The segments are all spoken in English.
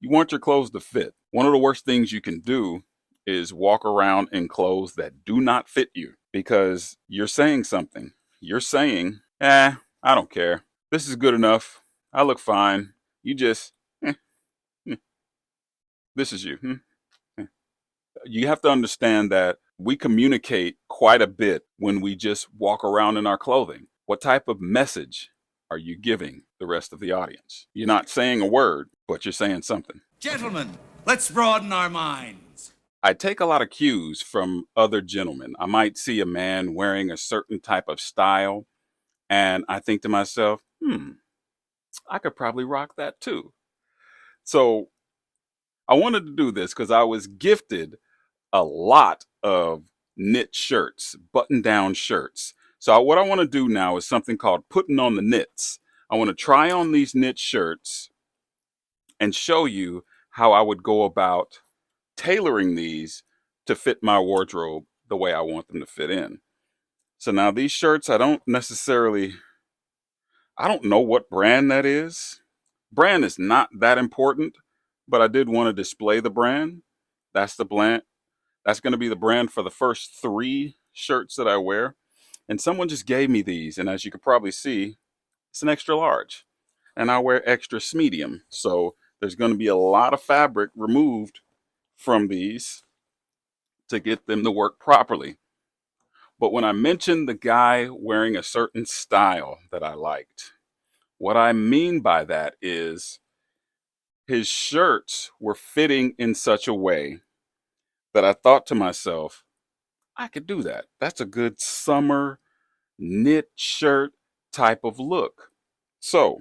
You want your clothes to fit. One of the worst things you can do is walk around in clothes that do not fit you because you're saying something. You're saying, I don't care. This is good enough. I look fine. You just, eh, this is you. You have to understand that we communicate quite a bit when we just walk around in our clothing. What type of message are you giving the rest of the audience? You're not saying a word, but you're saying something. Gentlemen, let's broaden our minds. I take a lot of cues from other gentlemen. I might see a man wearing a certain type of style, and I think to myself, I could probably rock that too. So I wanted to do this because I was gifted a lot of knit shirts, button down shirts. So what I want to do now is something called putting on the knits. I want to try on these knit shirts and show you how I would go about tailoring these to fit my wardrobe the way I want them to fit in. So now these shirts, I don't know what brand that is. Brand is not that important, but I did want to display the brand. That's the brand. That's going to be the brand for the first 3 shirts that I wear. And someone just gave me these. And as you could probably see, it's an extra large. And I wear extra medium. So there's going to be a lot of fabric removed from these to get them to work properly. But when I mentioned the guy wearing a certain style that I liked, what I mean by that is his shirts were fitting in such a way that I thought to myself, I could do that. That's a good summer knit shirt type of look. So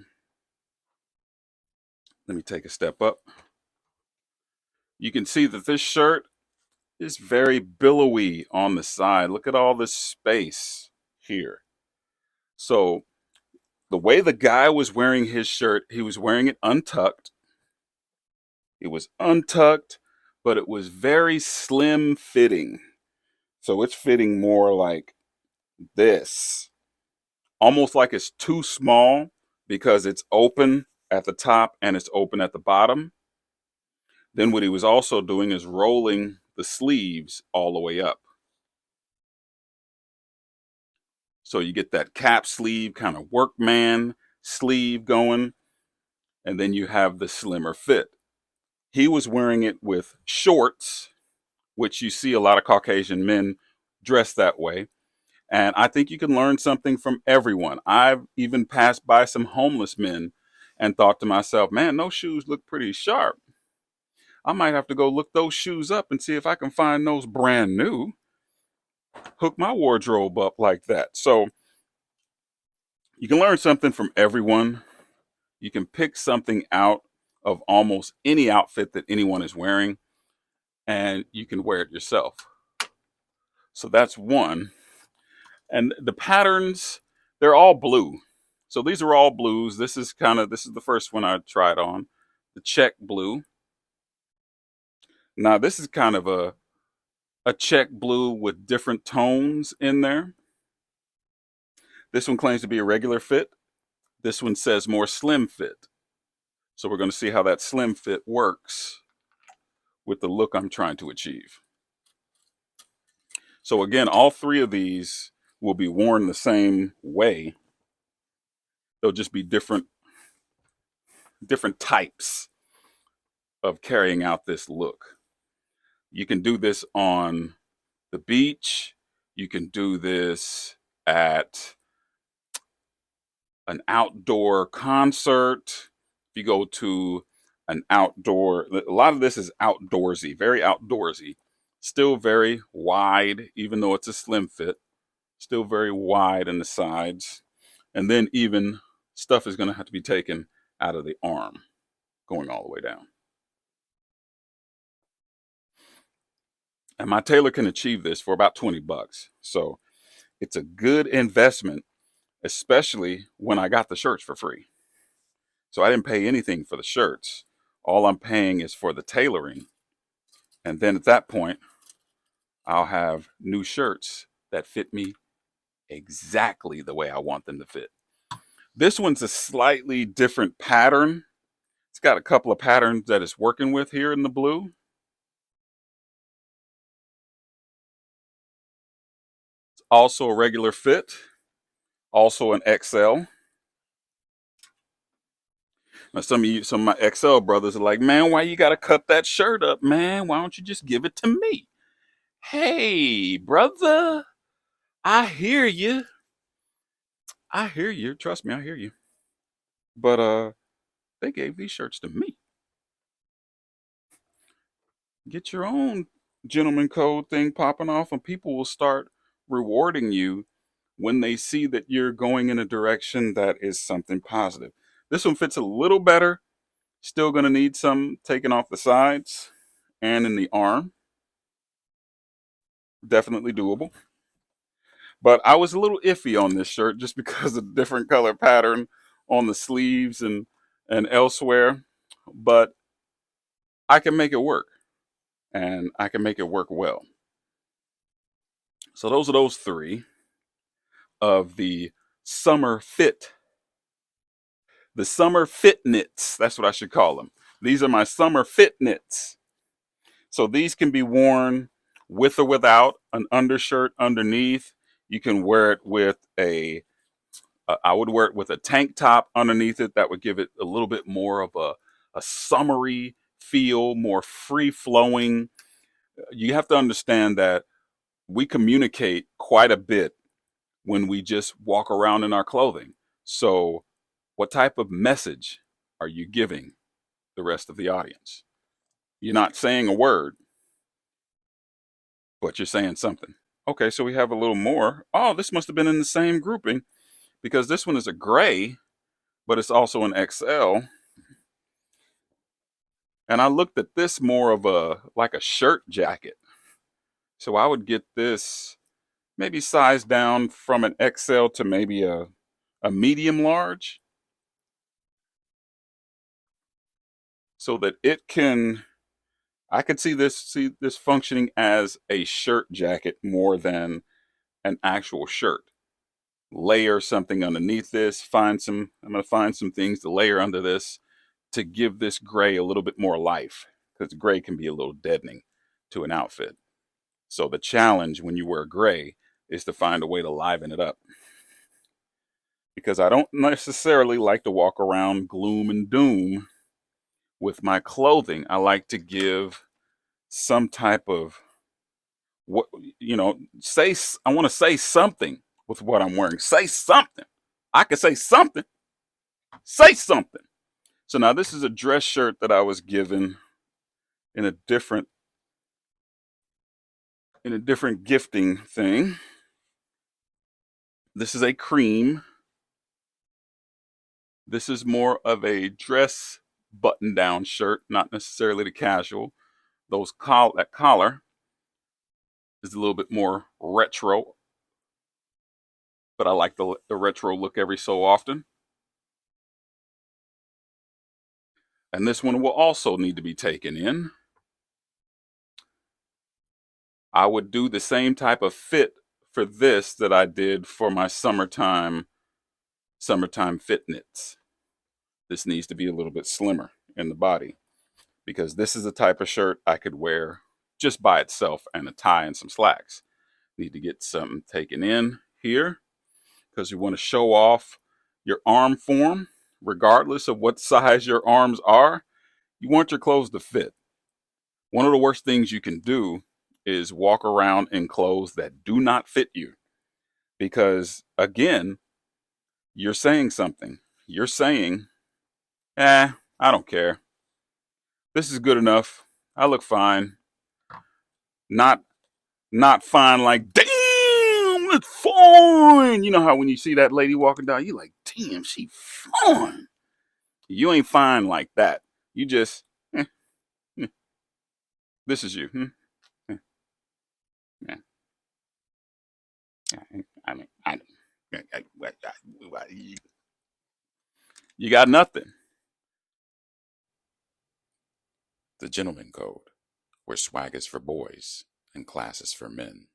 let me take a step up. You can see that this shirt is very billowy on the side. Look at all this space here. So the way the guy was wearing his shirt, he was wearing it untucked. It was untucked, but it was very slim fitting. So it's fitting more like this, almost like it's too small because it's open at the top and it's open at the bottom. Then what he was also doing is rolling the sleeves all the way up. So you get that cap sleeve kind of workman sleeve going, and then you have the slimmer fit. He was wearing it with shorts, which you see a lot of Caucasian men dress that way. And I think you can learn something from everyone. I've even passed by some homeless men and thought to myself, man, those shoes look pretty sharp. I might have to go look those shoes up and see if I can find those brand new. Hook my wardrobe up like that. So you can learn something from everyone. You can pick something out of almost any outfit that anyone is wearing, and you can wear it yourself. So that's one. And the patterns, they're all blue. So these are all blues. This is the first one I tried on, the check blue. Now this is kind of a check blue with different tones in there. This one claims to be a regular fit. This one says more slim fit. So we're going to see how that slim fit works with the look I'm trying to achieve. So again, all 3 of these will be worn the same way. They'll just be different types of carrying out this look. You can do this on the beach. You can do this at an outdoor concert. If you go to an outdoor, a lot of this is outdoorsy, very outdoorsy. Still very wide, even though it's a slim fit. Still very wide in the sides. And then even stuff is going to have to be taken out of the arm, going all the way down. And my tailor can achieve this for about 20 bucks. So it's a good investment, especially when I got the shirts for free. So I didn't pay anything for the shirts. All I'm paying is for the tailoring. And then at that point, I'll have new shirts that fit me exactly the way I want them to fit. This one's a slightly different pattern It's got a couple of patterns that it's working with here in the blue. It's also a regular fit, also an XL. Now some of my XL brothers are like, man, why you gotta cut that shirt up, man? Why don't you just give it to me? Hey, brother, I hear you. I hear you. Trust me, I hear you. But they gave these shirts to me. Get your own gentleman code thing popping off, and people will start rewarding you when they see that you're going in a direction that is something positive. This one fits a little better. Still going to need some taken off the sides and in the arm. Definitely doable. But I was a little iffy on this shirt just because of the different color pattern on the sleeves and elsewhere. But I can make it work, and I can make it work well. So those are those three of the summer fit. The summer fit knits. That's what I should call them. These are my summer fit knits. So these can be worn with or without an undershirt underneath. You can wear it with I would wear it with a tank top underneath it. That would give it a little bit more of a summery feel, more free flowing. You have to understand that we communicate quite a bit when we just walk around in our clothing. So, what type of message are you giving the rest of the audience? You're not saying a word, but you're saying something. Okay, so we have a little more. Oh, this must have been in the same grouping because this one is a gray, but it's also an XL. And I looked at this more of a like a shirt jacket. So I would get this maybe sized down from an XL to maybe a medium large so that I could see this functioning as a shirt jacket more than an actual shirt. Layer something underneath this, I'm gonna find some things to layer under this to give this gray a little bit more life because gray can be a little deadening to an outfit. So the challenge when you wear gray is to find a way to liven it up because I don't necessarily like to walk around gloom and doom with my clothing. I like to give some type of what say. I want to say something with what I'm wearing. Say something. I can say something. Say something. So now this is a dress shirt that I was given in a different gifting thing. This is a cream. This is more of a dress button down shirt, not necessarily the casual. That collar is a little bit more retro, but I like the retro look every so often. And this one will also need to be taken in. I would do the same type of fit for this that I did for my summertime fit knits. This needs to be a little bit slimmer in the body because this is the type of shirt I could wear just by itself and a tie and some slacks. Need to get something taken in here because you want to show off your arm form regardless of what size your arms are. You want your clothes to fit. One of the worst things you can do is walk around in clothes that do not fit you because, again, you're saying something. You're saying, I don't care. This is good enough. I look fine. Not not fine like, damn, it's fine. You know how when you see that lady walking down, you like, damn, she fine. You ain't fine like that. You just, eh, this is you. Eh, eh, I mean, you got nothing. The gentleman code, where swag is for boys and class is for men.